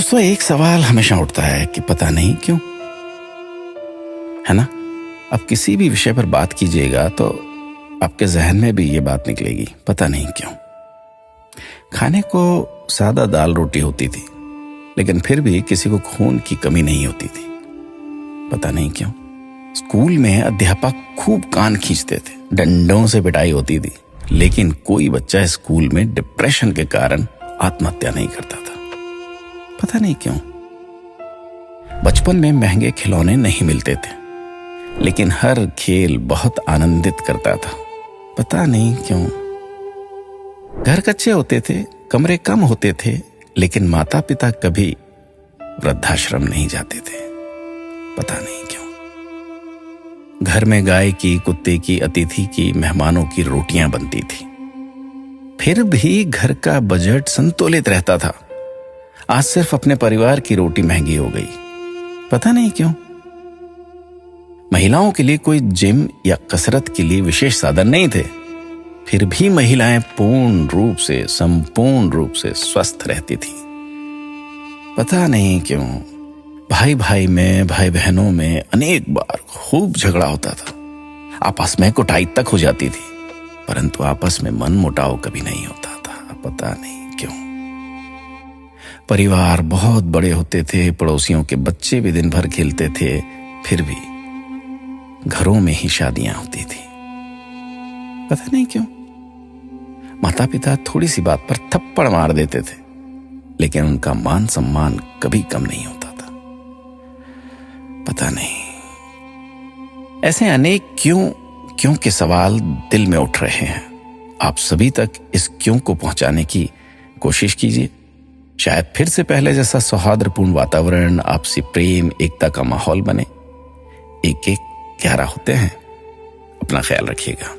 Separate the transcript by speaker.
Speaker 1: दोस्तों, एक सवाल हमेशा उठता है कि पता नहीं क्यों, है ना। अब किसी भी विषय पर बात कीजिएगा तो आपके जहन में भी ये बात निकलेगी, पता नहीं क्यों। खाने को सादा दाल रोटी होती थी, लेकिन फिर भी किसी को खून की कमी नहीं होती थी, पता नहीं क्यों। स्कूल में अध्यापक खूब कान खींचते थे, डंडों से पिटाई होती थी, लेकिन कोई बच्चा स्कूल में डिप्रेशन के कारण आत्महत्या नहीं करता था, पता नहीं क्यों। बचपन में महंगे खिलौने नहीं मिलते थे, लेकिन हर खेल बहुत आनंदित करता था, पता नहीं क्यों। घर कच्चे होते थे, कमरे कम होते थे, लेकिन माता पिता कभी वृद्धाश्रम नहीं जाते थे, पता नहीं क्यों। घर में गाय की, कुत्ते की, अतिथि की, मेहमानों की रोटियां बनती थी, फिर भी घर का बजट संतुलित रहता था। आज सिर्फ अपने परिवार की रोटी महंगी हो गई, पता नहीं क्यों। महिलाओं के लिए कोई जिम या कसरत के लिए विशेष साधन नहीं थे, फिर भी महिलाएं पूर्ण रूप से, संपूर्ण रूप से स्वस्थ रहती थी, पता नहीं क्यों। भाई भाई में, भाई बहनों में अनेक बार खूब झगड़ा होता था, आपस में कुटाई तक हो जाती थी, परंतु आपस में मन मुटाव कभी नहीं होता था, पता नहीं क्यों। परिवार बहुत बड़े होते थे, पड़ोसियों के बच्चे भी दिन भर खेलते थे, फिर भी घरों में ही शादियां होती थी, पता नहीं क्यों। माता पिता थोड़ी सी बात पर थप्पड़ मार देते थे, लेकिन उनका मान सम्मान कभी कम नहीं होता था, पता नहीं। ऐसे अनेक क्यों के सवाल दिल में उठ रहे हैं। आप सभी तक इस क्यों को पहुंचाने की कोशिश कीजिए। शायद फिर से पहले जैसा सौहार्दपूर्ण वातावरण, आपसी प्रेम, एकता का माहौल बने। एक एक 11 होते हैं। अपना ख्याल रखिएगा।